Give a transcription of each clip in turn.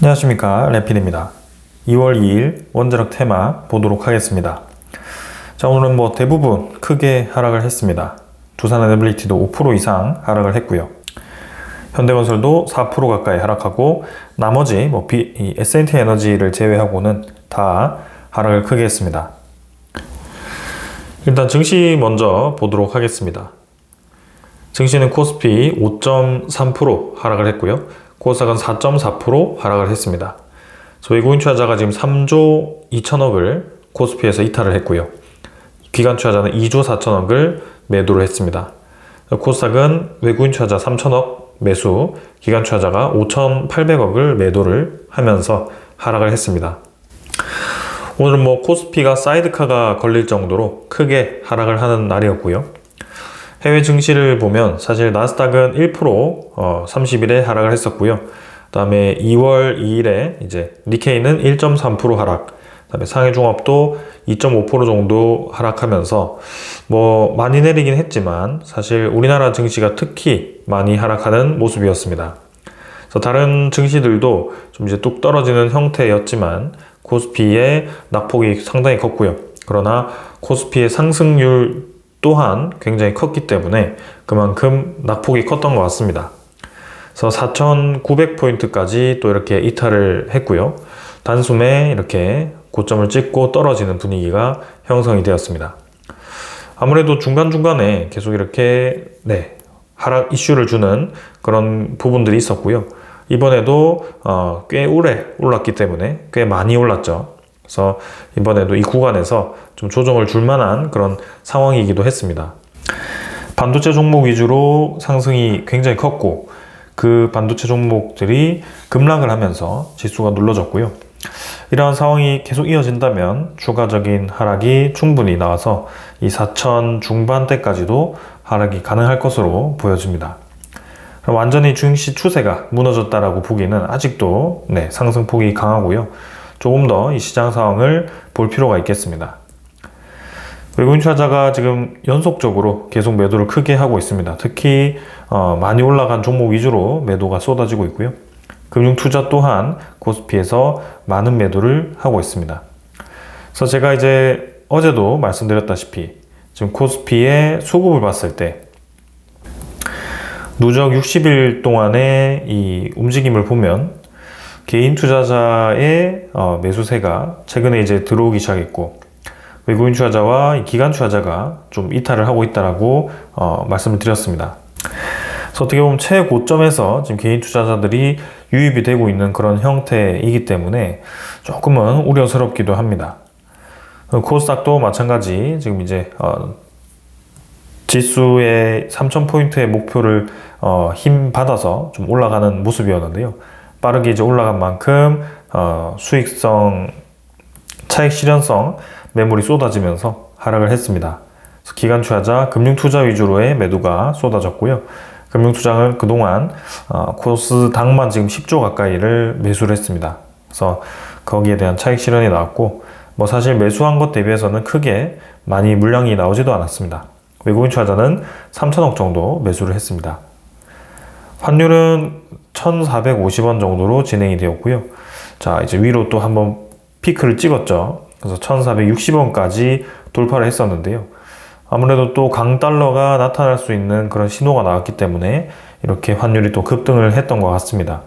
안녕하십니까, 래필입니다. 2월 2일 원자력 테마 보도록 하겠습니다. 자, 오늘은 대부분 크게 하락을 했습니다. 두산에너빌리티도 5% 이상 하락을 했고요. 현대건설도 4% 가까이 하락하고 나머지 S&T 에너지를 제외하고는 다 하락을 크게 했습니다. 일단 증시 먼저 보도록 하겠습니다. 증시는 코스피 5.3% 하락을 했고요. 코스닥은 4.4% 하락을 했습니다. 외국인 투자자가 지금 3조 2천억을 코스피에서 이탈을 했고요. 기관 투자자는 2조 4천억을 매도를 했습니다. 코스닥은 외국인 투자자 3천억 매수, 기관 투자자가 5,800억을 매도를 하면서 하락을 했습니다. 오늘은 코스피가 사이드카가 걸릴 정도로 크게 하락을 하는 날이었고요. 해외 증시를 보면 사실 나스닥은 1% 30일에 하락을 했었고요. 그 다음에 2월 2일에 이제 니케이는 1.3% 하락, 그 다음에 상해종합도 2.5% 정도 하락하면서 많이 내리긴 했지만 사실 우리나라 증시가 특히 많이 하락하는 모습이었습니다. 그래서 다른 증시들도 좀 이제 뚝 떨어지는 형태였지만 코스피의 낙폭이 상당히 컸고요. 그러나 코스피의 상승률 또한 굉장히 컸기 때문에 그만큼 낙폭이 컸던 것 같습니다. 그래서 4,900포인트까지 또 이렇게 이탈을 했고요. 단숨에 이렇게 고점을 찍고 떨어지는 분위기가 형성이 되었습니다. 아무래도 중간중간에 계속 이렇게 하락 이슈를 주는 그런 부분들이 있었고요. 이번에도 꽤 오래 올랐기 때문에 꽤 많이 올랐죠. 그래서 이번에도 이 구간에서 좀 조정을 줄 만한 그런 상황이기도 했습니다. 반도체 종목 위주로 상승이 굉장히 컸고 그 반도체 종목들이 급락을 하면서 지수가 눌러졌고요. 이러한 상황이 계속 이어진다면 추가적인 하락이 충분히 나와서 이 4천 중반대까지도 하락이 가능할 것으로 보여집니다. 완전히 증시 추세가 무너졌다라고 보기는 아직도 상승폭이 강하고요. 조금 더 이 시장 상황을 볼 필요가 있겠습니다. 외국인 투자자가 지금 연속적으로 계속 매도를 크게 하고 있습니다. 특히 많이 올라간 종목 위주로 매도가 쏟아지고 있고요. 금융투자 또한 코스피에서 많은 매도를 하고 있습니다. 그래서 제가 이제 어제도 말씀드렸다시피 지금 코스피의 수급을 봤을 때 누적 60일 동안의 이 움직임을 보면 개인 투자자의 매수세가 최근에 이제 들어오기 시작했고 외국인 투자자와 기관 투자자가 좀 이탈을 하고 있다라고 말씀을 드렸습니다. 그래서 어떻게 보면 최고점에서 지금 개인 투자자들이 유입이 되고 있는 그런 형태이기 때문에 조금은 우려스럽기도 합니다. 코스닥도 마찬가지 지금 이제 지수의 3,000포인트의 목표를 힘 받아서 좀 올라가는 모습이었는데요. 빠르게 이제 올라간 만큼 수익성, 차익 실현성 매물이 쏟아지면서 하락을 했습니다. 그래서 기관 투자자, 금융 투자 위주로의 매도가 쏟아졌고요. 금융 투자는 그동안 코스닥만 지금 10조 가까이를 매수를 했습니다. 그래서 거기에 대한 차익 실현이 나왔고 사실 매수한 것 대비해서는 크게 많이 물량이 나오지도 않았습니다. 외국인 투자자는 3천억 정도 매수를 했습니다. 환율은 1,450원 정도로 진행이 되었고요. 자, 이제 위로 또 한번 피크를 찍었죠. 그래서 1,460원까지 돌파를 했었는데요. 아무래도 또 강달러가 나타날 수 있는 그런 신호가 나왔기 때문에 이렇게 환율이 또 급등을 했던 것 같습니다.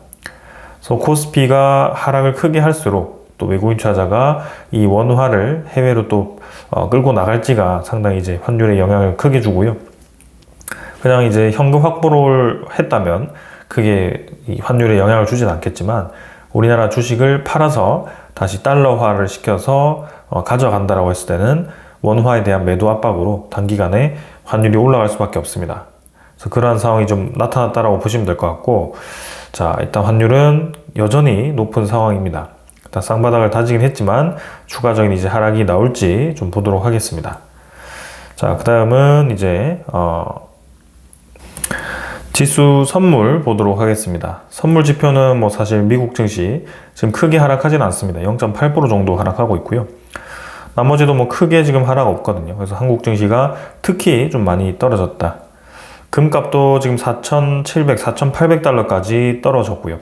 그래서 코스피가 하락을 크게 할수록 또 외국인 투자자가 이 원화를 해외로 또 끌고 나갈지가 상당히 이제 환율에 영향을 크게 주고요. 그냥 이제 현금 확보를 했다면 크게 이 환율에 영향을 주진 않겠지만 우리나라 주식을 팔아서 다시 달러화를 시켜서 가져간다라고 했을 때는 원화에 대한 매도 압박으로 단기간에 환율이 올라갈 수밖에 없습니다. 그래서 그러한 상황이 좀 나타났다라고 보시면 될 것 같고, 자, 일단 환율은 여전히 높은 상황입니다. 일단 쌍바닥을 다지긴 했지만 추가적인 이제 하락이 나올지 좀 보도록 하겠습니다. 자, 그 다음은 이제 지수 선물 보도록 하겠습니다. 선물 지표는 사실 미국 증시 지금 크게 하락하진 않습니다. 0.8% 정도 하락하고 있고요. 나머지도 크게 지금 하락 없거든요. 그래서 한국 증시가 특히 좀 많이 떨어졌다. 금값도 지금 4,700, 4,800달러까지 떨어졌고요.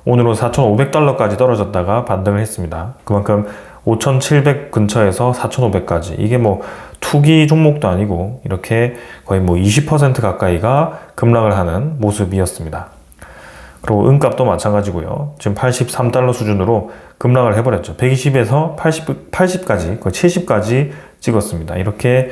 오늘은 4,500달러까지 떨어졌다가 반등을 했습니다. 그만큼 5,700 근처에서 4,500까지. 이게 뭐 투기 종목도 아니고 이렇게 거의 뭐 20% 가까이가 급락을 하는 모습이었습니다. 그리고 은값도 마찬가지고요. 지금 83달러 수준으로 급락을 해버렸죠. 120에서 80까지, 거의 70까지 찍었습니다. 이렇게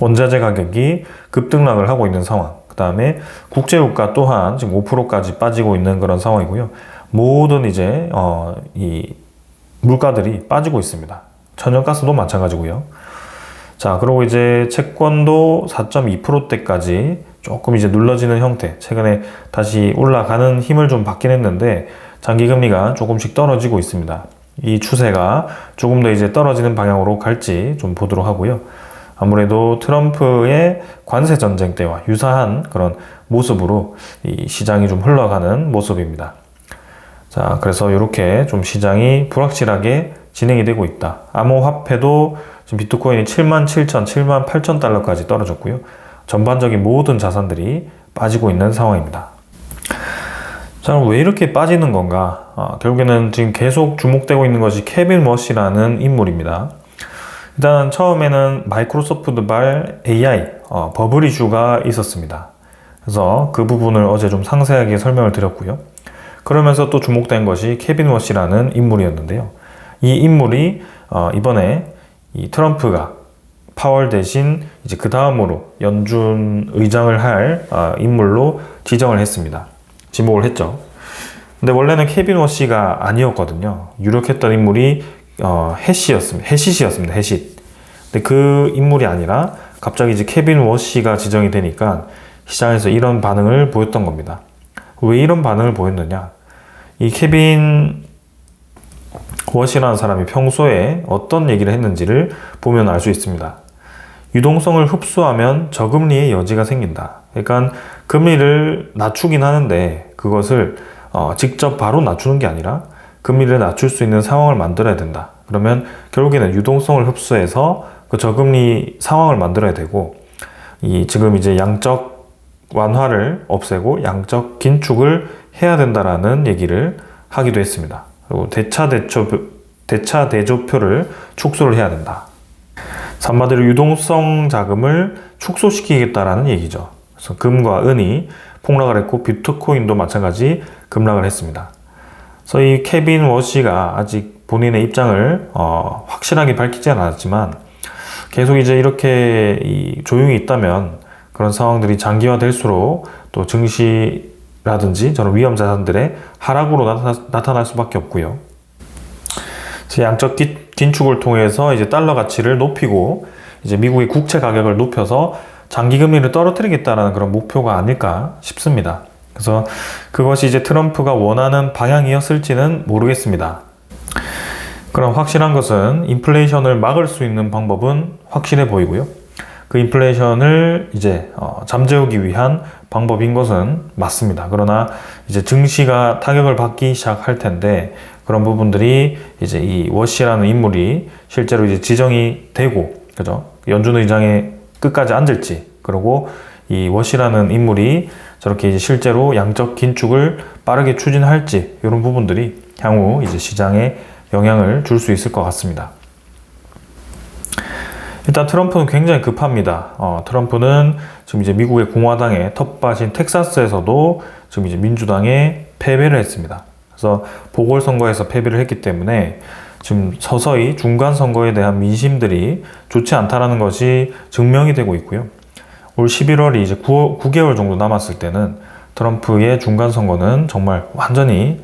원자재 가격이 급등락을 하고 있는 상황. 그 다음에 국제유가 또한 지금 5%까지 빠지고 있는 그런 상황이고요. 모든 이제 이 물가들이 빠지고 있습니다. 천연가스도 마찬가지고요. 자, 그리고 이제 채권도 4.2%대까지 조금 이제 눌러지는 형태. 최근에 다시 올라가는 힘을 좀 받긴 했는데 장기금리가 조금씩 떨어지고 있습니다. 이 추세가 조금 더 이제 떨어지는 방향으로 갈지 좀 보도록 하고요. 아무래도 트럼프의 관세 전쟁 때와 유사한 그런 모습으로 이 시장이 좀 흘러가는 모습입니다. 자, 그래서 이렇게 좀 시장이 불확실하게 진행이 되고 있다. 암호화폐도 지금 비트코인이 77,000, 78,000달러까지 떨어졌고요. 전반적인 모든 자산들이 빠지고 있는 상황입니다. 자, 그럼 왜 이렇게 빠지는 건가? 결국에는 지금 계속 주목되고 있는 것이 케빈 워시라는 인물입니다. 일단 처음에는 마이크로소프트발 AI 버블 이슈가 있었습니다. 그래서 그 부분을 어제 좀 상세하게 설명을 드렸고요. 그러면서 또 주목된 것이 케빈 워시라는 인물이었는데요. 이 인물이 이번에 이 트럼프가 파월 대신 이제 그 다음으로 연준 의장을 할 인물로 지정을 했습니다. 지목을 했죠. 근데 원래는 케빈 워시가 아니었거든요. 유력했던 인물이 해시시였습니다. 해시. 근데 그 인물이 아니라 갑자기 이제 케빈 워시가 지정이 되니까 시장에서 이런 반응을 보였던 겁니다. 왜 이런 반응을 보였느냐? 이 케빈 워시라는 사람이 평소에 어떤 얘기를 했는지를 보면 알 수 있습니다. 유동성을 흡수하면 저금리의 여지가 생긴다. 그러니까 금리를 낮추긴 하는데 그것을 직접 바로 낮추는 게 아니라 금리를 낮출 수 있는 상황을 만들어야 된다. 그러면 결국에는 유동성을 흡수해서 그 저금리 상황을 만들어야 되고 지금 이제 양적 완화를 없애고 양적 긴축을 해야 된다라는 얘기를 하기도 했습니다. 그리고 대차 대조표를 축소를 해야 된다. 한마디로 유동성 자금을 축소시키겠다라는 얘기죠. 그래서 금과 은이 폭락을 했고 비트코인도 마찬가지 급락을 했습니다. 그래서 이 케빈 워시가 아직 본인의 입장을 확실하게 밝히지 않았지만 계속 이제 이렇게 조용히 있다면 그런 상황들이 장기화될수록 또 증시라든지 저런 위험 자산들의 하락으로 나타날 수밖에 없고요. 그래서 양적 긴축을 통해서 이제 달러 가치를 높이고 이제 미국의 국채 가격을 높여서 장기 금리를 떨어뜨리겠다라는 그런 목표가 아닐까 싶습니다. 그래서 그것이 이제 트럼프가 원하는 방향이었을지는 모르겠습니다. 그럼 확실한 것은 인플레이션을 막을 수 있는 방법은 확실해 보이고요. 그 인플레이션을 이제 잠재우기 위한 방법인 것은 맞습니다. 그러나 이제 증시가 타격을 받기 시작할 텐데 그런 부분들이 이제 이 워시라는 인물이 실제로 이제 지정이 되고, 그죠? 연준 의장에 끝까지 앉을지, 그리고 이 워시라는 인물이 저렇게 이제 실제로 양적 긴축을 빠르게 추진할지, 이런 부분들이 향후 이제 시장에 영향을 줄 수 있을 것 같습니다. 일단 트럼프는 굉장히 급합니다. 트럼프는 지금 이제 미국의 공화당의 텃밭인 텍사스에서도 지금 이제 민주당에 패배를 했습니다. 그래서 보궐선거에서 패배를 했기 때문에 지금 서서히 중간선거에 대한 민심들이 좋지 않다라는 것이 증명이 되고 있고요. 올 11월이 이제 9개월 정도 남았을 때는 트럼프의 중간선거는 정말 완전히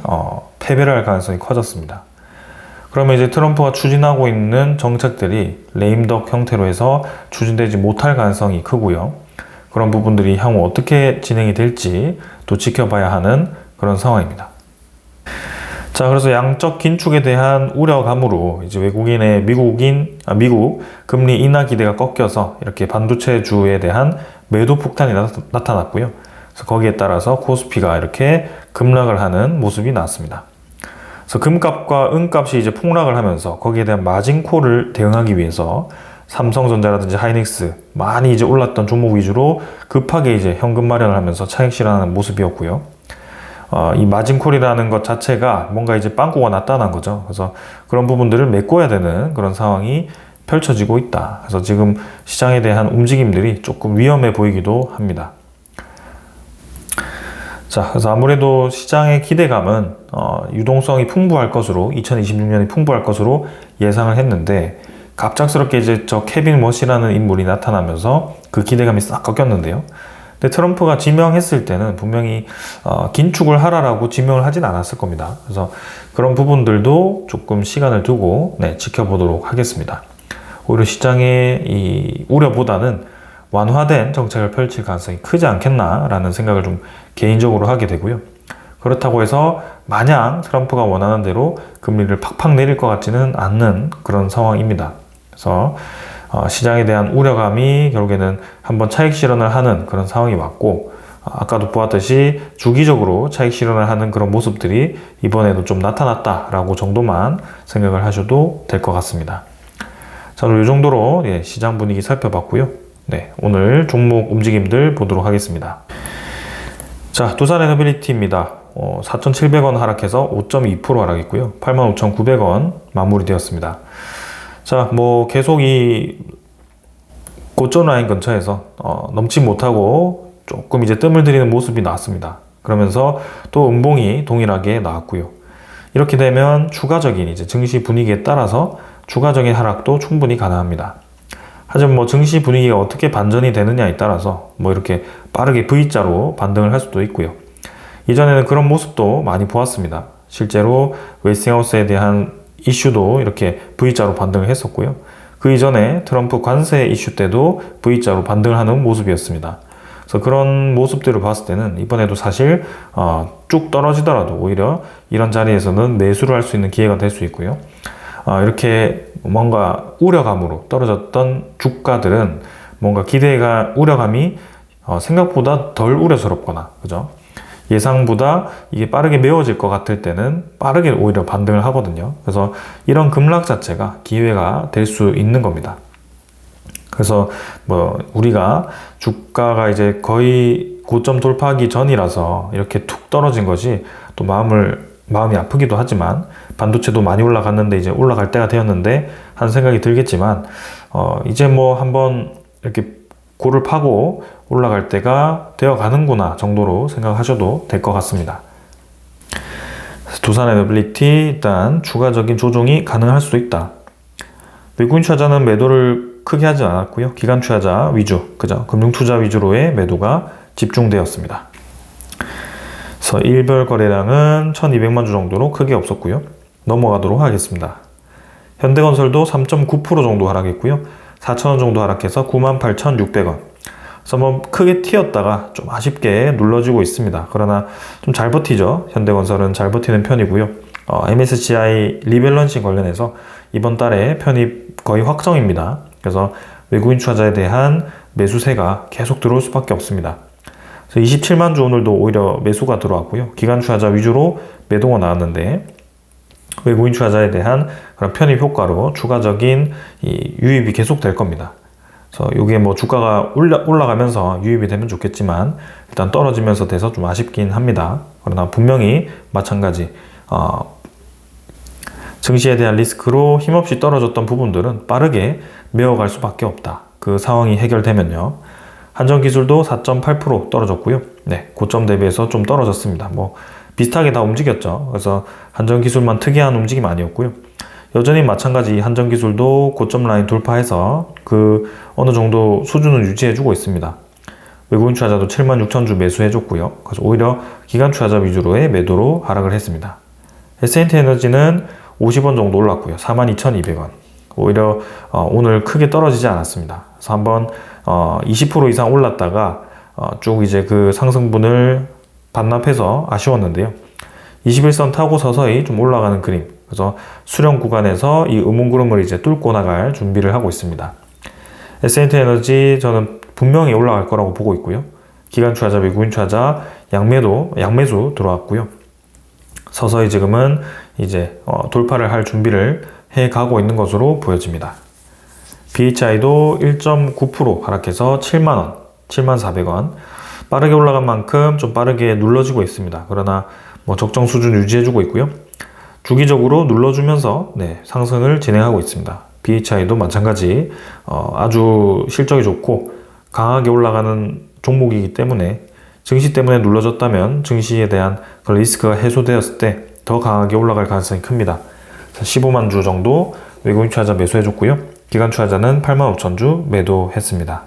패배를 할 가능성이 커졌습니다. 그러면 이제 트럼프가 추진하고 있는 정책들이 레임덕 형태로 해서 추진되지 못할 가능성이 크고요. 그런 부분들이 향후 어떻게 진행이 될지 또 지켜봐야 하는 그런 상황입니다. 자, 그래서 양적 긴축에 대한 우려감으로 이제 외국인의 미국 금리 인하 기대가 꺾여서 이렇게 반도체주에 대한 매도 폭탄이 나타났고요. 그래서 거기에 따라서 코스피가 이렇게 급락을 하는 모습이 나왔습니다. 그래서 금값과 은값이 이제 폭락을 하면서 거기에 대한 마진콜을 대응하기 위해서 삼성전자라든지 하이닉스 많이 이제 올랐던 종목 위주로 급하게 이제 현금 마련을 하면서 차익 실현하는 모습이었고요. 이 마진콜이라는 것 자체가 뭔가 이제 빵꾸가 났다는 거죠. 그래서 그런 부분들을 메꿔야 되는 그런 상황이 펼쳐지고 있다. 그래서 지금 시장에 대한 움직임들이 조금 위험해 보이기도 합니다. 자, 그래서 아무래도 시장의 기대감은 유동성이 풍부할 것으로 2026년이 풍부할 것으로 예상을 했는데 갑작스럽게 이제 저 케빈 머시라는 인물이 나타나면서 그 기대감이 싹 꺾였는데요. 근데 트럼프가 지명했을 때는 분명히 긴축을 하라라고 지명을 하진 않았을 겁니다. 그래서 그런 부분들도 조금 시간을 두고 지켜보도록 하겠습니다. 오히려 시장의 이 우려보다는 완화된 정책을 펼칠 가능성이 크지 않겠나라는 생각을 좀 개인적으로 하게 되고요. 그렇다고 해서 마냥 트럼프가 원하는 대로 금리를 팍팍 내릴 것 같지는 않는 그런 상황입니다. 그래서 시장에 대한 우려감이 결국에는 한번 차익 실현을 하는 그런 상황이 왔고, 아까도 보았듯이 주기적으로 차익 실현을 하는 그런 모습들이 이번에도 좀 나타났다라고 정도만 생각을 하셔도 될 것 같습니다. 자, 이 정도로 시장 분위기 살펴봤고요. 오늘 종목 움직임들 보도록 하겠습니다. 자, 두산에너빌리티입니다. 4,700원 하락해서 5.2% 하락했고요. 85,900원 마무리되었습니다. 자, 뭐 계속 이 고점 라인 근처에서 넘지 못하고 조금 이제 뜸을 들이는 모습이 나왔습니다. 그러면서 또 음봉이 동일하게 나왔고요. 이렇게 되면 추가적인 이제 증시 분위기에 따라서 추가적인 하락도 충분히 가능합니다. 하지만 뭐 증시 분위기가 어떻게 반전이 되느냐에 따라서 뭐 이렇게 빠르게 V자로 반등을 할 수도 있고요. 이전에는 그런 모습도 많이 보았습니다. 실제로 웨스팅하우스에 대한 이슈도 이렇게 V자로 반등을 했었고요. 그 이전에 트럼프 관세 이슈 때도 V자로 반등을 하는 모습이었습니다. 그래서 그런 모습들을 봤을 때는 이번에도 사실 쭉 떨어지더라도 오히려 이런 자리에서는 매수를 할 수 있는 기회가 될 수 있고요. 이렇게 뭔가 우려감으로 떨어졌던 주가들은 뭔가 우려감이 생각보다 덜 우려스럽거나, 그죠? 예상보다 이게 빠르게 메워질 것 같을 때는 빠르게 오히려 반등을 하거든요. 그래서 이런 급락 자체가 기회가 될 수 있는 겁니다. 그래서 뭐 우리가 주가가 이제 거의 고점 돌파하기 전이라서 이렇게 툭 떨어진 것이 또 마음이 아프기도 하지만, 반도체도 많이 올라갔는데 이제 올라갈 때가 되었는데 하는 생각이 들겠지만, 이제 뭐 한번 이렇게 고를 파고 올라갈 때가 되어 가는구나 정도로 생각하셔도 될 것 같습니다. 두산에너빌리티 일단 추가적인 조정이 가능할 수도 있다. 외국인 투자자는 매도를 크게 하지 않았고요. 기관 투자자 위주, 그죠? 금융 투자 위주로의 매도가 집중되었습니다. 그래서 일별 거래량은 1200만 주 정도로 크게 없었고요. 넘어가도록 하겠습니다. 현대건설도 3.9% 정도 하락했고요. 4,000원 정도 하락해서 98,600원. 그래서 뭐 크게 튀었다가 좀 아쉽게 눌러지고 있습니다. 그러나 좀 잘 버티죠. 현대건설은 잘 버티는 편이고요. MSCI 리밸런싱 관련해서 이번 달에 편입 거의 확정입니다. 그래서 외국인 투자자에 대한 매수세가 계속 들어올 수밖에 없습니다. 그래서 27만 주 오늘도 오히려 매수가 들어왔고요. 기관 투자자 위주로 매도가 나왔는데, 외국인 투자자에 대한 그런 편입 효과로 추가적인 이 유입이 계속 될 겁니다. 그래서 이게 뭐 주가가 올라가면서 유입이 되면 좋겠지만 일단 떨어지면서 돼서 좀 아쉽긴 합니다. 그러나 분명히 마찬가지 증시에 대한 리스크로 힘없이 떨어졌던 부분들은 빠르게 메어갈 수밖에 없다. 그 상황이 해결되면요. 한전기술도 4.8% 떨어졌고요. 고점 대비해서 좀 떨어졌습니다. 뭐 비슷하게 다 움직였죠. 그래서 한전기술만 특이한 움직임 아니었고요. 여전히 마찬가지 한전기술도 고점 라인 돌파해서 그 어느 정도 수준을 유지해주고 있습니다. 외국인 투자자도 76,000주 매수해줬고요. 그래서 오히려 기관 투자자 위주로의 매도로 하락을 했습니다. S&T에너지는 50원 정도 올랐고요. 42,200원. 오히려 오늘 크게 떨어지지 않았습니다. 그래서 한번 20% 이상 올랐다가 쭉 이제 그 상승분을 반납해서 아쉬웠는데요. 21선 타고 서서히 좀 올라가는 그림. 그래서 수렴 구간에서 이 음운구름을 이제 뚫고 나갈 준비를 하고 있습니다. S&T에너지 저는 분명히 올라갈 거라고 보고 있고요. 기관 투자자, 외국인 투자자 양매수 들어왔고요. 서서히 지금은 이제 돌파를 할 준비를 해 가고 있는 것으로 보여집니다. BHI도 1.9% 하락해서 7만원, 7400원. 빠르게 올라간 만큼 좀 빠르게 눌러지고 있습니다. 그러나 뭐 적정 수준 유지해주고 있고요. 주기적으로 눌러주면서 상승을 진행하고 있습니다. BHI도 마찬가지 아주 실적이 좋고 강하게 올라가는 종목이기 때문에 증시 때문에 눌러졌다면 증시에 대한 그 리스크가 해소되었을 때 더 강하게 올라갈 가능성이 큽니다. 15만 주 정도 외국인 투자자 매수해줬고요. 기관 투자자는 8만 5천 주 매도했습니다.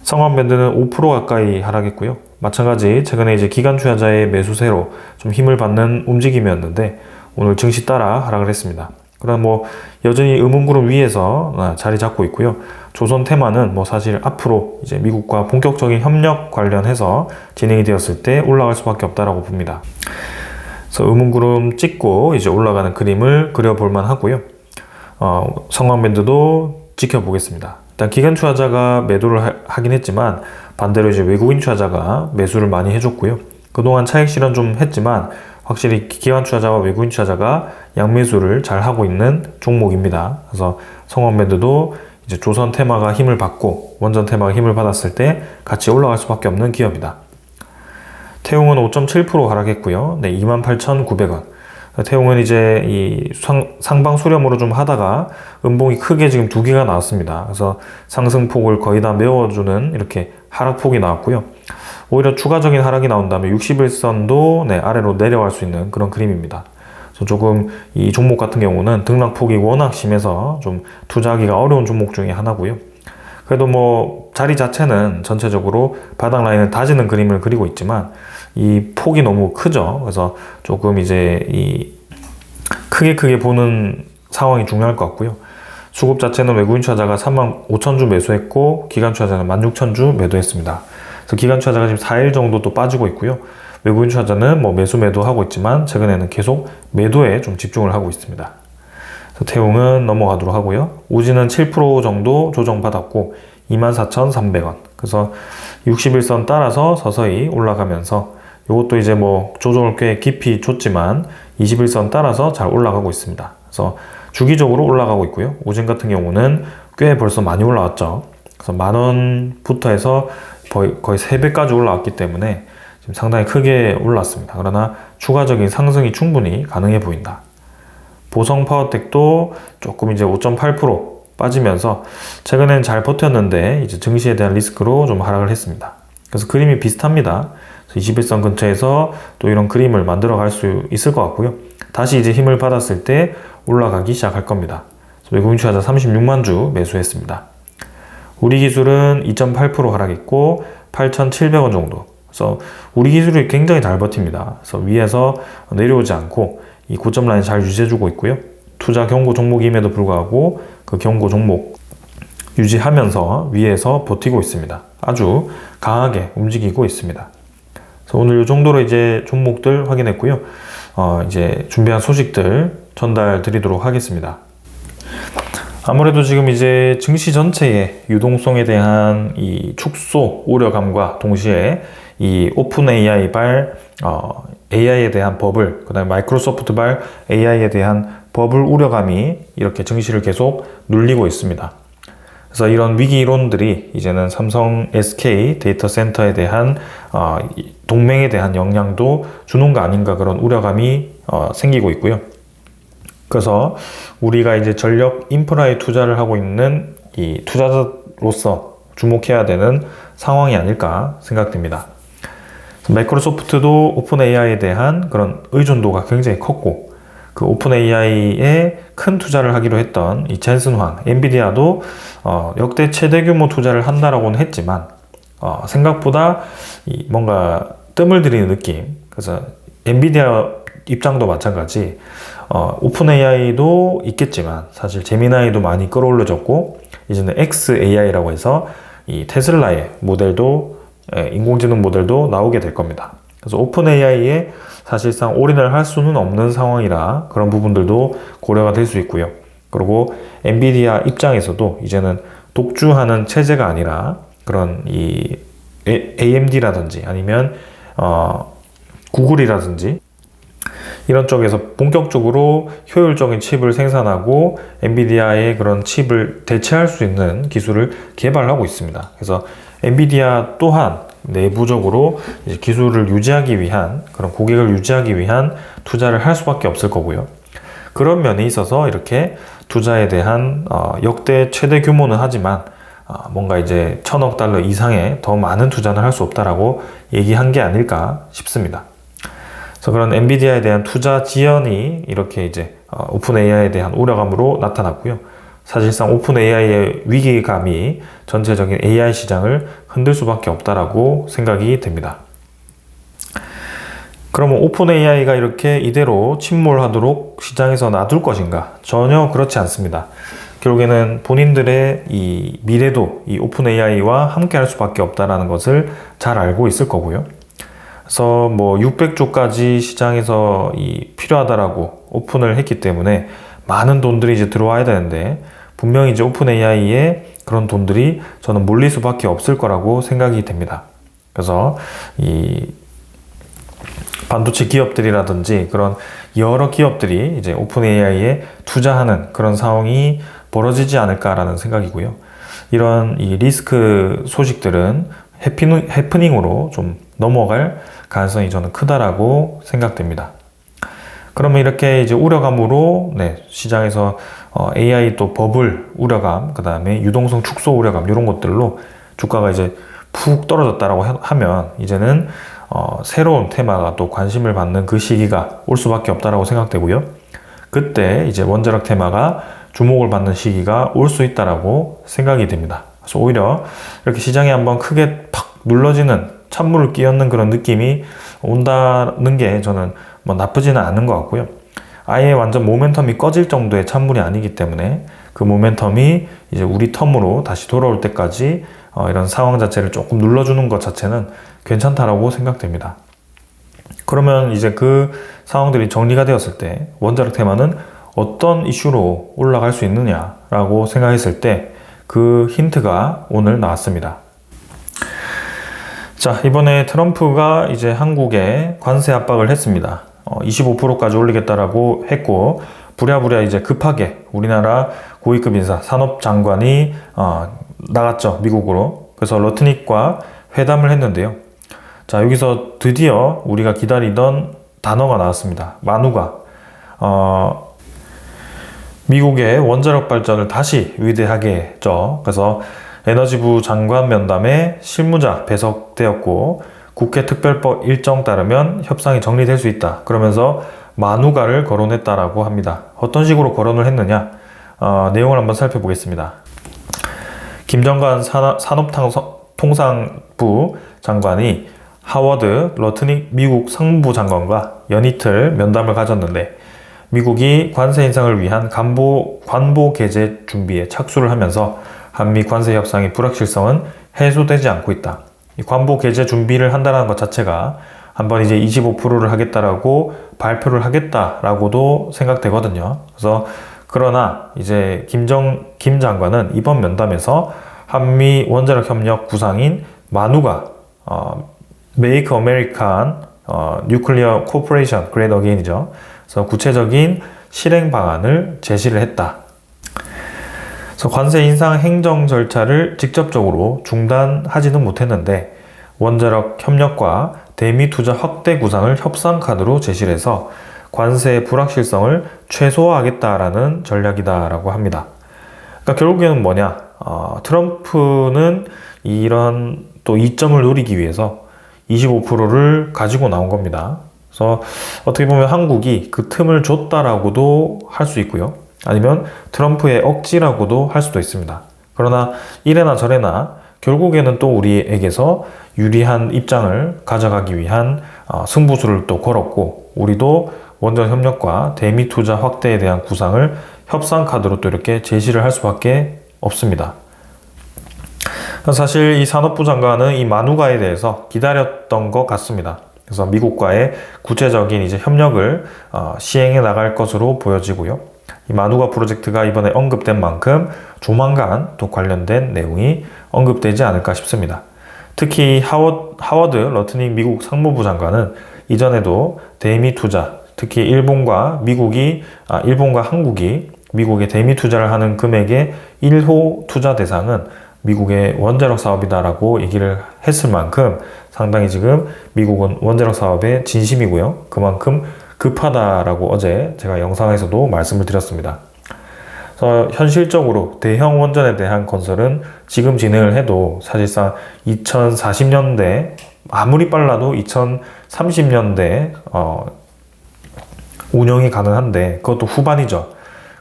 성원밴드는 5% 가까이 하락했고요. 마찬가지 최근에 이제 기관 투자자의 매수세로 좀 힘을 받는 움직임이었는데 오늘 증시 따라 하락을 했습니다. 그러나 뭐 여전히 음운구름 위에서 자리 잡고 있고요. 조선 테마는 뭐 사실 앞으로 이제 미국과 본격적인 협력 관련해서 진행이 되었을 때 올라갈 수밖에 없다라고 봅니다. 그래서 음운구름 찍고 이제 올라가는 그림을 그려볼만 하고요. 성황밴드도 지켜보겠습니다. 일단 기관 투자자가 매도를 하긴 했지만 반대로 이제 외국인 투자자가 매수를 많이 해줬고요. 그동안 차익 실현 좀 했지만 확실히 기관 투자자와 외국인 투자자가 양매수를 잘 하고 있는 종목입니다. 그래서 성황밴드도 이제 조선 테마가 힘을 받고 원전 테마가 힘을 받았을 때 같이 올라갈 수밖에 없는 기업이다. 태웅은 5.7% 하락했고요. 28,900원. 태웅은 이제 이 상방 수렴으로 좀 하다가 음봉이 크게 지금 두 개가 나왔습니다. 그래서 상승폭을 거의 다 메워주는 이렇게 하락폭이 나왔고요. 오히려 추가적인 하락이 나온 다음에 61선도 아래로 내려갈 수 있는 그런 그림입니다. 그래서 조금 이 종목 같은 경우는 등락폭이 워낙 심해서 좀 투자하기가 어려운 종목 중에 하나고요. 그래도 뭐 자리 자체는 전체적으로 바닥 라인을 다지는 그림을 그리고 있지만 이 폭이 너무 크죠. 그래서 조금 이제 이 크게 보는 상황이 중요할 것 같고요. 수급 자체는 외국인 투자자가 3만 5천 주 매수했고 기관 투자자는 16,000주 매도했습니다. 그래서 기관 투자자가 지금 4일 정도 또 빠지고 있고요. 외국인 투자자는 뭐 매도 하고 있지만 최근에는 계속 매도에 좀 집중을 하고 있습니다. 그래서 태웅은 넘어가도록 하고요. 우진은 7% 정도 조정받았고 24,300원. 그래서 61선 따라서 서서히 올라가면서 이것도 이제 뭐 조정을 꽤 깊이 줬지만 21선 따라서 잘 올라가고 있습니다. 그래서 주기적으로 올라가고 있고요. 우진 같은 경우는 꽤 벌써 많이 올라왔죠. 그래서 10,000원부터 해서 거의 3배까지 올라왔기 때문에 지금 상당히 크게 올랐습니다. 그러나 추가적인 상승이 충분히 가능해 보인다. 보성 파워텍도 조금 이제 5.8% 빠지면서 최근엔 잘 버텼는데 이제 증시에 대한 리스크로 좀 하락을 했습니다. 그래서 그림이 비슷합니다. 21선 근처에서 또 이런 그림을 만들어 갈 수 있을 것 같고요. 다시 이제 힘을 받았을 때 올라가기 시작할 겁니다. 외국인 투자자 36만 주 매수했습니다. 우리 기술은 2.8% 하락했고 8,700원 정도. 그래서 우리 기술이 굉장히 잘 버팁니다. 그래서 위에서 내려오지 않고 이 고점 라인 잘 유지해주고 있고요. 투자 경고 종목임에도 불구하고 그 경고 종목 유지하면서 위에서 버티고 있습니다. 아주 강하게 움직이고 있습니다. 그래서 오늘 이 정도로 이제 종목들 확인했고요. 이제 준비한 소식들 전달 드리도록 하겠습니다. 아무래도 지금 이제 증시 전체의 유동성에 대한 이 축소 우려감과 동시에 이 오픈 AI발 AI에 대한 버블, 그 다음에 마이크로소프트 발 AI에 대한 버블 우려감이 이렇게 증시를 계속 눌리고 있습니다. 그래서 이런 위기 이론들이 이제는 삼성 SK 데이터 센터에 대한 동맹에 대한 영향도 주는 거 아닌가 그런 우려감이 생기고 있고요. 그래서 우리가 이제 전력 인프라에 투자를 하고 있는 이 투자자로서 주목해야 되는 상황이 아닐까 생각됩니다. 마이크로소프트도 오픈 AI에 대한 그런 의존도가 굉장히 컸고 그 오픈 AI에 큰 투자를 하기로 했던 이 젠슨 황, 엔비디아도 역대 최대 규모 투자를 한다라고는 했지만 생각보다 뭔가 뜸을 들이는 느낌. 그래서 엔비디아 입장도 마찬가지. 오픈 AI도 있겠지만 사실 제미나이도 많이 끌어올려졌고 이제는 XAI라고 해서 이 테슬라의 모델도 인공지능 모델도 나오게 될 겁니다. 그래서 오픈 AI에 사실상 올인을 할 수는 없는 상황이라 그런 부분들도 고려가 될 수 있고요. 그리고 엔비디아 입장에서도 이제는 독주하는 체제가 아니라 그런 이 AMD라든지 아니면 구글이라든지 이런 쪽에서 본격적으로 효율적인 칩을 생산하고 엔비디아의 그런 칩을 대체할 수 있는 기술을 개발하고 있습니다. 그래서 엔비디아 또한 내부적으로 이제 기술을 유지하기 위한, 그런 고객을 유지하기 위한 투자를 할 수밖에 없을 거고요. 그런 면에 있어서 이렇게 투자에 대한 역대 최대 규모는 하지만 뭔가 이제 1,000억 달러 이상의 더 많은 투자는 할 수 없다라고 얘기한 게 아닐까 싶습니다. 그래서 그런 엔비디아에 대한 투자 지연이 이렇게 이제 오픈 AI에 대한 우려감으로 나타났고요. 사실상 오픈 AI의 위기감이 전체적인 AI 시장을 흔들 수밖에 없다라고 생각이 됩니다. 그러면 오픈 AI가 이렇게 이대로 침몰하도록 시장에서 놔둘 것인가? 전혀 그렇지 않습니다. 결국에는 본인들의 이 미래도 이 오픈 AI와 함께 할 수밖에 없다라는 것을 잘 알고 있을 거고요. 그래서 뭐 600조까지 시장에서 필요하다라고 오픈을 했기 때문에 많은 돈들이 이제 들어와야 되는데, 분명히 이제 오픈 AI에 그런 돈들이 저는 몰릴 수밖에 없을 거라고 생각이 됩니다. 그래서 이 반도체 기업들이라든지 그런 여러 기업들이 이제 오픈 AI에 투자하는 그런 상황이 벌어지지 않을까라는 생각이고요. 이런 이 리스크 소식들은 해프닝으로 좀 넘어갈 가능성이 저는 크다라고 생각됩니다. 그러면 이렇게 이제 우려감으로 시장에서 AI 또 버블 우려감, 그 다음에 유동성 축소 우려감, 이런 것들로 주가가 이제 푹 떨어졌다라고 하면 이제는 새로운 테마가 또 관심을 받는 그 시기가 올 수밖에 없다라고 생각되고요. 그때 이제 원자력 테마가 주목을 받는 시기가 올 수 있다라고 생각이 됩니다. 그래서 오히려 이렇게 시장에 한번 크게 팍 눌러지는, 찬물을 끼얹는 그런 느낌이 온다는 게 저는 뭐 나쁘지는 않은 것 같고요. 아예 완전 모멘텀이 꺼질 정도의 찬물이 아니기 때문에 그 모멘텀이 이제 우리 텀으로 다시 돌아올 때까지 이런 상황 자체를 조금 눌러주는 것 자체는 괜찮다라고 생각됩니다. 그러면 이제 그 상황들이 정리가 되었을 때 원자력 테마는 어떤 이슈로 올라갈 수 있느냐라고 생각했을 때 그 힌트가 오늘 나왔습니다. 자, 이번에 트럼프가 이제 한국에 관세 압박을 했습니다. 25%까지 올리겠다라고 했고, 부랴부랴 이제 급하게 우리나라 고위급 인사, 산업장관이 나갔죠, 미국으로. 그래서 러트닉과 회담을 했는데요. 자, 여기서 드디어 우리가 기다리던 단어가 나왔습니다. 마누가. 미국의 원자력 발전을 다시 위대하게 했죠. 그래서 에너지부 장관 면담에 실무자 배석되었고, 국회 특별법 일정 따르면 협상이 정리될 수 있다. 그러면서 마누가를 거론했다라고 합니다. 어떤 식으로 거론을 했느냐? 내용을 한번 살펴보겠습니다. 김정관 산업통상부 장관이 하워드 러트닉 미국 상무부 장관과 연이틀 면담을 가졌는데, 미국이 관세 인상을 위한 관보 개제 준비에 착수를 하면서 한미 관세 협상의 불확실성은 해소되지 않고 있다. 이 관보 개제 준비를 한다는 것 자체가 한번 이제 25%를 하겠다라고 발표를 하겠다라고도 생각되거든요. 그러나 이제 김 장관은 이번 면담에서 한미 원자력 협력 구상인 마누가 Make American Nuclear Cooperation Great Again이죠. 그래서 구체적인 실행 방안을 제시를 했다. 그래서 관세 인상 행정 절차를 직접적으로 중단하지는 못했는데, 원자력 협력과 대미 투자 확대 구상을 협상 카드로 제시를 해서 관세의 불확실성을 최소화하겠다라는 전략이다라고 합니다. 그러니까 결국에는 뭐냐? 트럼프는 이런 또 이점을 노리기 위해서 25%를 가지고 나온 겁니다. 그래서 어떻게 보면 한국이 그 틈을 줬다라고도 할 수 있고요. 아니면 트럼프의 억지라고도 할 수도 있습니다. 그러나 이래나 저래나 결국에는 또 우리에게서 유리한 입장을 가져가기 위한 승부수를 또 걸었고, 우리도 원자력 협력과 대미 투자 확대에 대한 구상을 협상 카드로 또 이렇게 제시를 할 수밖에 없습니다. 사실 이 산업부 장관은 이 마누가에 대해서 기다렸던 것 같습니다. 그래서 미국과의 구체적인 이제 협력을 시행해 나갈 것으로 보여지고요. 이 마누가 프로젝트가 이번에 언급된 만큼 조만간 또 관련된 내용이 언급되지 않을까 싶습니다. 특히 하워드 러트닉 미국 상무부 장관은 이전에도 대미 투자, 특히 일본과 한국이 미국에 대미 투자를 하는 금액의 1호 투자 대상은 미국의 원자력 사업이다라고 얘기를 했을 만큼 상당히 지금 미국은 원자력 사업에 진심이고요. 그만큼 급하다라고 어제 제가 영상에서도 말씀을 드렸습니다. 그래서 현실적으로 대형 원전에 대한 건설은 지금 진행을 해도 사실상 2040년대, 아무리 빨라도 2030년대 운영이 가능한데 그것도 후반이죠.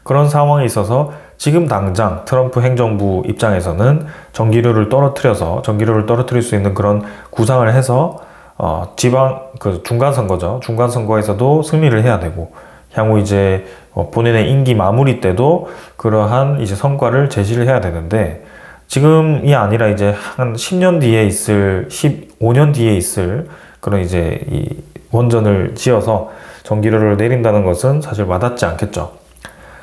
그런 상황에 있어서 지금 당장 트럼프 행정부 입장에서는 전기료를 떨어뜨릴 수 있는 그런 구상을 해서 중간 선거죠. 중간 선거에서도 승리를 해야 되고 향후 이제 본인의 임기 마무리 때도 그러한 이제 성과를 제시를 해야 되는데 지금이 아니라 이제 한 10년 뒤에 15년 뒤에 있을 그런 이제 이 원전을 지어서 전기료를 내린다는 것은 사실 와닿지 않겠죠.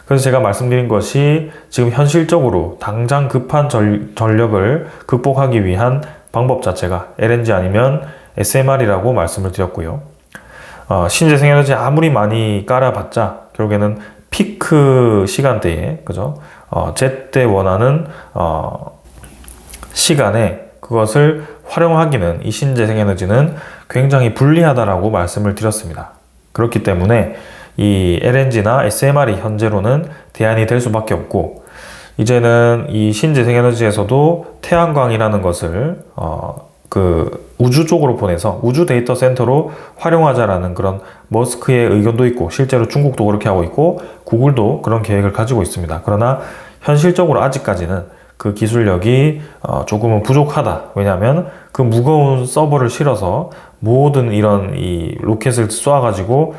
그래서 제가 말씀드린 것이 지금 현실적으로 당장 급한 전력을 극복하기 위한 방법 자체가 LNG 아니면 SMR이라고 말씀을 드렸고요. 신재생에너지 아무리 많이 깔아봤자 결국에는 피크 시간대에, 그죠? 제때 원하는 시간에 그것을 활용하기는 이 신재생에너지는 굉장히 불리하다라고 말씀을 드렸습니다. 그렇기 때문에 이 LNG나 SMR이 현재로는 대안이 될 수밖에 없고 이제는 이 신재생에너지에서도 태양광이라는 것을 우주 쪽으로 보내서 우주 데이터 센터로 활용하자라는 그런 머스크의 의견도 있고 실제로 중국도 그렇게 하고 있고 구글도 그런 계획을 가지고 있습니다. 그러나 현실적으로 아직까지는 그 기술력이 조금은 부족하다. 왜냐하면 그 무거운 서버를 실어서 모든 이런 이 로켓을 쏘아가지고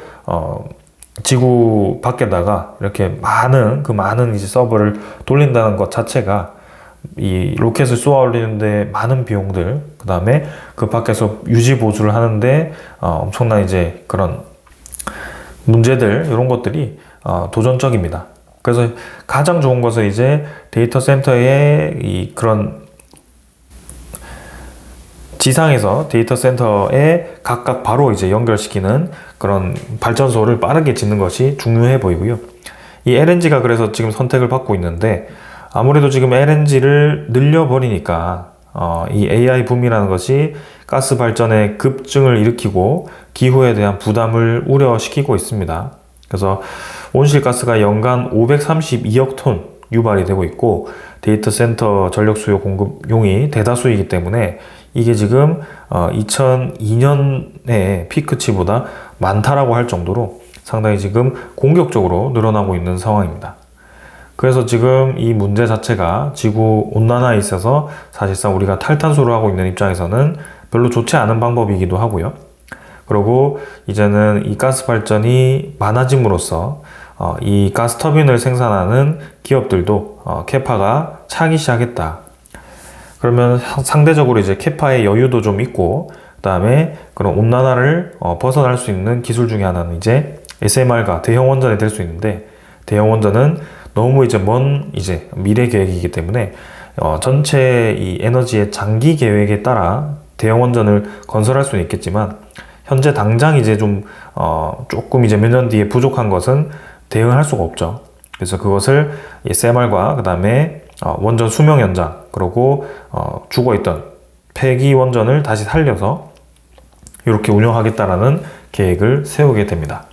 지구 밖에다가 이렇게 많은 이제 서버를 돌린다는 것 자체가 이 로켓을 쏘아 올리는데 많은 비용들, 그 다음에 그 밖에서 유지 보수를 하는데 엄청난 이제 그런 문제들, 이런 것들이 도전적입니다. 그래서 가장 좋은 것은 이제 데이터 센터의 이 그런 지상에서 데이터 센터에 각각 바로 이제 연결시키는 그런 발전소를 빠르게 짓는 것이 중요해 보이고요. 이 LNG가 그래서 지금 선택을 받고 있는데 아무래도 지금 LNG를 늘려버리니까 이 AI 붐이라는 것이 가스 발전의 급증을 일으키고 기후에 대한 부담을 우려시키고 있습니다. 그래서 온실가스가 연간 532억 톤 유발이 되고 있고 데이터 센터 전력 수요 공급용이 대다수이기 때문에 이게 지금 2002년의 피크치보다 많다라고 할 정도로 상당히 지금 공격적으로 늘어나고 있는 상황입니다. 그래서 지금 이 문제 자체가 지구 온난화에 있어서 사실상 우리가 탈탄소를 하고 있는 입장에서는 별로 좋지 않은 방법이기도 하고요. 그리고 이제는 이 가스 발전이 많아짐으로써 이 가스 터빈을 생산하는 기업들도 캐파가 차기 시작했다. 그러면 상대적으로 이제 캐파의 여유도 좀 있고, 그 다음에 그런 온난화를 벗어날 수 있는 기술 중에 하나는 이제 SMR과 대형 원전이 될 수 있는데, 대형 원전은 너무 이제 먼 미래 계획이기 때문에 전체 이 에너지의 장기 계획에 따라 대형 원전을 건설할 수는 있겠지만 현재 당장 이제 좀 조금 이제 몇 년 뒤에 부족한 것은 대응할 수가 없죠. 그래서 그것을 SMR과 그 다음에 원전 수명 연장, 그리고 죽어있던 폐기 원전을 다시 살려서 이렇게 운영하겠다라는 계획을 세우게 됩니다.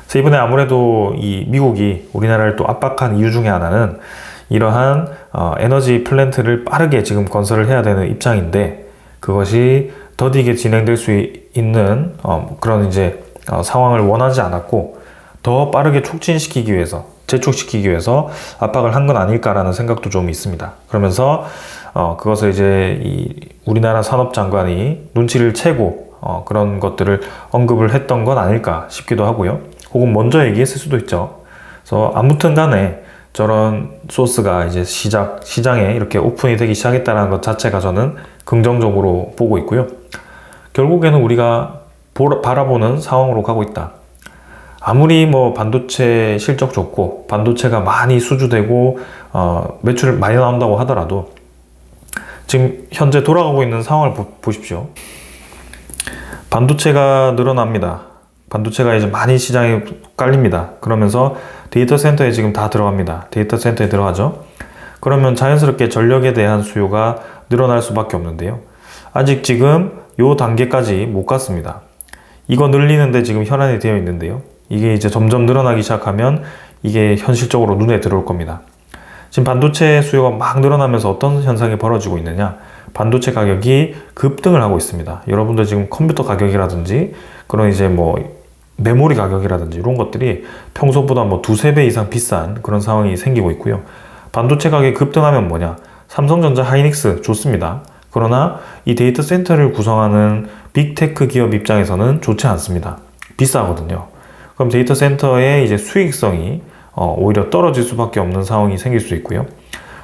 그래서 이번에 아무래도 이 미국이 우리나라를 또 압박한 이유 중에 하나는 이러한 에너지 플랜트를 빠르게 지금 건설을 해야 되는 입장인데 그것이 더디게 진행될 수 있는 그런 이제 상황을 원하지 않았고 더 빠르게 촉진시키기 위해서, 재촉시키기 위해서 압박을 한 건 아닐까라는 생각도 좀 있습니다. 그러면서 그것을 이제 이 우리나라 산업장관이 눈치를 채고 그런 것들을 언급을 했던 건 아닐까 싶기도 하고요. 혹은 먼저 얘기했을 수도 있죠. 그래서 아무튼 간에 저런 소스가 이제 시장에 이렇게 오픈이 되기 시작했다는 것 자체가 저는 긍정적으로 보고 있고요. 결국에는 우리가 바라보는 상황으로 가고 있다. 아무리 뭐 반도체 실적 좋고 반도체가 많이 수주되고 매출 많이 나온다고 하더라도 지금 현재 돌아가고 있는 상황을 보십시오. 반도체가 늘어납니다. 반도체가 이제 많이 시장에 깔립니다. 그러면서 데이터 센터에 지금 다 들어갑니다. 데이터 센터에 들어가죠. 그러면 자연스럽게 전력에 대한 수요가 늘어날 수밖에 없는데요. 아직 지금 요 단계까지 못 갔습니다. 이거 늘리는데 지금 혈안이 되어 있는데요. 이게 이제 점점 늘어나기 시작하면 이게 현실적으로 눈에 들어올 겁니다. 지금 반도체 수요가 막 늘어나면서 어떤 현상이 벌어지고 있느냐? 반도체 가격이 급등을 하고 있습니다. 여러분들 지금 컴퓨터 가격이라든지 그런 이제 뭐 메모리 가격이라든지 이런 것들이 평소보다 뭐 두세 배 이상 비싼 그런 상황이 생기고 있고요. 반도체 가격이 급등하면 뭐냐? 삼성전자, 하이닉스 좋습니다. 그러나 이 데이터 센터를 구성하는 빅테크 기업 입장에서는 좋지 않습니다. 비싸거든요. 그럼 데이터 센터의 이제 수익성이 오히려 떨어질 수밖에 없는 상황이 생길 수 있고요.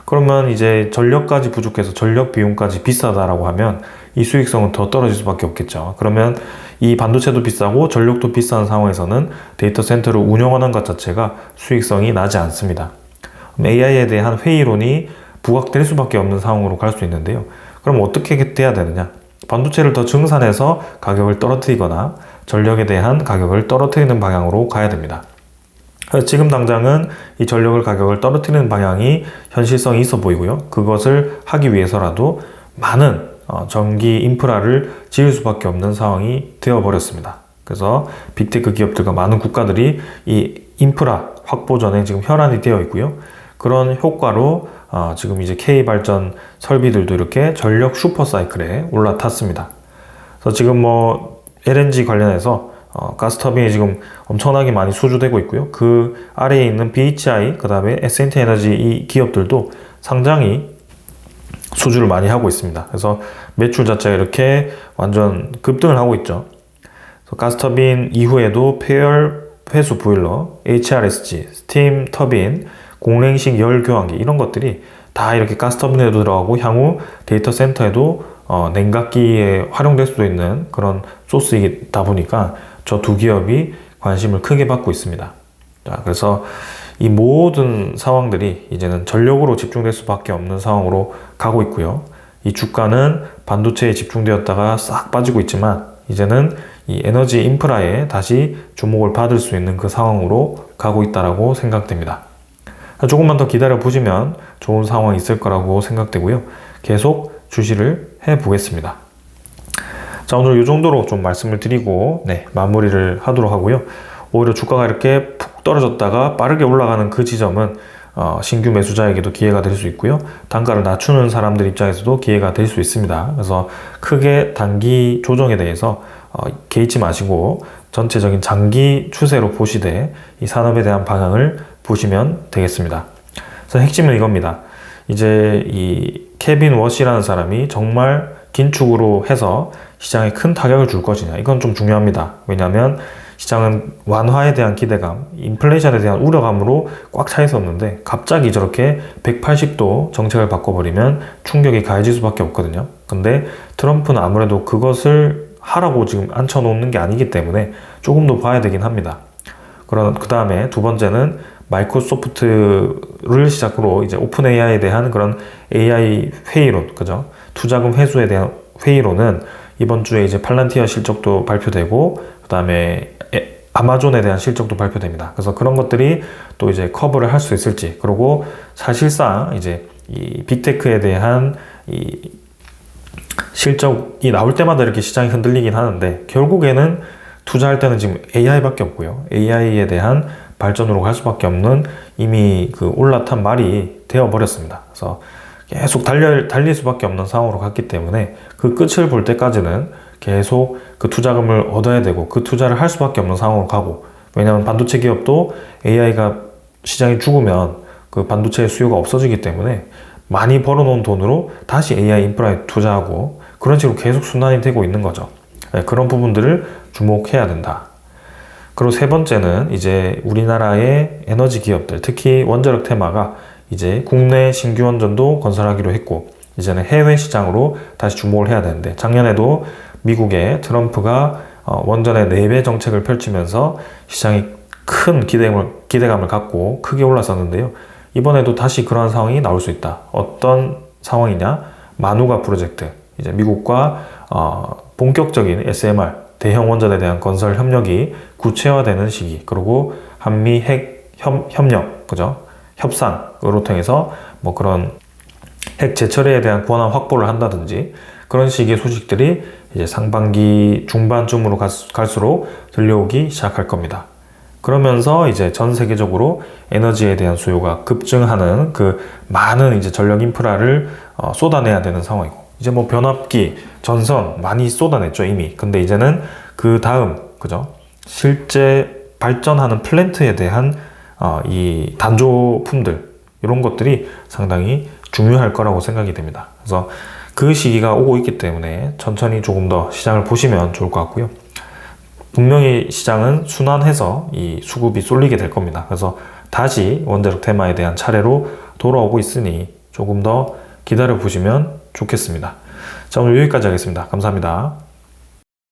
그러면 이제 전력까지 부족해서 전력 비용까지 비싸다라고 하면 이 수익성은 더 떨어질 수밖에 없겠죠. 그러면 이 반도체도 비싸고 전력도 비싼 상황에서는 데이터 센터를 운영하는 것 자체가 수익성이 나지 않습니다. AI에 대한 회의론이 부각될 수밖에 없는 상황으로 갈 수 있는데요. 그럼 어떻게 돼야 되느냐? 반도체를 더 증산해서 가격을 떨어뜨리거나 전력에 대한 가격을 떨어뜨리는 방향으로 가야 됩니다. 지금 당장은 이 전력을 가격을 떨어뜨리는 방향이 현실성이 있어 보이고요. 그것을 하기 위해서라도 많은 전기 인프라를 지을 수밖에 없는 상황이 되어버렸습니다. 그래서 빅테크 기업들과 많은 국가들이 이 인프라 확보전에 지금 혈안이 되어 있고요. 그런 효과로 지금 이제 K발전 설비들도 이렇게 전력 슈퍼사이클에 올라탔습니다. 그래서 지금 뭐 LNG 관련해서 가스터빈이 지금 엄청나게 많이 수주되고 있고요. 그 아래에 있는 BHI, 그 다음에 S&T 에너지 이 기업들도 상당히 수주를 많이 하고 있습니다. 그래서 매출 자체가 이렇게 완전 급등을 하고 있죠. 그래서 가스터빈 이후에도 폐열 회수 보일러, HRSG, 스팀 터빈, 공랭식 열 교환기 이런 것들이 다 이렇게 가스터빈에도 들어가고 향후 데이터 센터에도 냉각기에 활용될 수도 있는 그런 소스이다 보니까 저 두 기업이 관심을 크게 받고 있습니다. 자, 그래서 이 모든 상황들이 이제는 전력으로 집중될 수밖에 없는 상황으로 가고 있고요. 이 주가는 반도체에 집중되었다가 싹 빠지고 있지만 이제는 이 에너지 인프라에 다시 주목을 받을 수 있는 그 상황으로 가고 있다고 생각됩니다. 조금만 더 기다려 보시면 좋은 상황이 있을 거라고 생각되고요. 계속 주시를 해 보겠습니다. 자, 오늘 이 정도로 좀 말씀을 드리고 마무리를 하도록 하고요. 오히려 주가가 이렇게 푹 떨어졌다가 빠르게 올라가는 그 지점은 신규 매수자에게도 기회가 될 수 있고요. 단가를 낮추는 사람들 입장에서도 기회가 될 수 있습니다. 그래서 크게 단기 조정에 대해서 개의치 마시고 전체적인 장기 추세로 보시되 이 산업에 대한 방향을 보시면 되겠습니다. 그래서 핵심은 이겁니다. 이제 이 케빈 워시라는 사람이 정말 긴축으로 해서 시장에 큰 타격을 줄 것이냐, 이건 좀 중요합니다. 왜냐하면 시장은 완화에 대한 기대감, 인플레이션에 대한 우려감으로 꽉 차 있었는데 갑자기 저렇게 180도 정책을 바꿔버리면 충격이 가해질 수밖에 없거든요. 근데 트럼프는 아무래도 그것을 하라고 지금 앉혀놓는 게 아니기 때문에 조금 더 봐야 되긴 합니다. 그 다음에 두 번째는 마이크로소프트를 시작으로 이제 오픈 AI에 대한 그런 AI 회의론, 그죠? 투자금 회수에 대한 회의론은 이번 주에 이제 팔란티어 실적도 발표되고, 그 다음에 아마존에 대한 실적도 발표됩니다. 그래서 그런 것들이 또 이제 커버를 할 수 있을지, 그리고 사실상 이제 이 빅테크에 대한 이 실적이 나올 때마다 이렇게 시장이 흔들리긴 하는데, 결국에는 투자할 때는 지금 AI밖에 없고요. AI에 대한 발전으로 갈 수밖에 없는 이미 그 올라탄 말이 되어버렸습니다. 그래서 계속 달릴 수밖에 없는 상황으로 갔기 때문에 그 끝을 볼 때까지는 계속 그 투자금을 얻어야 되고 그 투자를 할 수밖에 없는 상황으로 가고, 왜냐하면 반도체 기업도 AI가 시장이 죽으면 그 반도체 수요가 없어지기 때문에 많이 벌어놓은 돈으로 다시 AI 인프라에 투자하고 그런 식으로 계속 순환이 되고 있는 거죠. 그런 부분들을 주목해야 된다. 그리고 세 번째는 이제 우리나라의 에너지 기업들, 특히 원자력 테마가 이제 국내 신규 원전도 건설하기로 했고, 이제는 해외 시장으로 다시 주목을 해야 되는데, 작년에도 미국의 트럼프가 원전의 4배 정책을 펼치면서 시장이 큰 기대감을 갖고 크게 올랐었는데요. 이번에도 다시 그러한 상황이 나올 수 있다. 어떤 상황이냐? 마누가 프로젝트. 이제 미국과 본격적인 SMR, 대형 원전에 대한 건설 협력이 구체화되는 시기, 그리고 한미 핵 협력, 그죠? 협상으로 통해서 뭐 그런 핵 재처리에 대한 권한 확보를 한다든지 그런 식의 소식들이 이제 상반기 중반쯤으로 갈수록 들려오기 시작할 겁니다. 그러면서 이제 전 세계적으로 에너지에 대한 수요가 급증하는 그 많은 이제 전력 인프라를 쏟아내야 되는 상황이고, 이제 뭐 변압기, 전선 많이 쏟아냈죠 이미. 근데 이제는 그 다음, 그죠? 실제 발전하는 플랜트에 대한 이 단조품들, 이런 것들이 상당히 중요할 거라고 생각이 됩니다. 그래서 그 시기가 오고 있기 때문에 천천히 조금 더 시장을 보시면 좋을 것 같고요. 분명히 시장은 순환해서 이 수급이 쏠리게 될 겁니다. 그래서 다시 원자력 테마에 대한 차례로 돌아오고 있으니 조금 더 기다려 보시면 좋겠습니다. 자, 오늘 여기까지 하겠습니다. 감사합니다.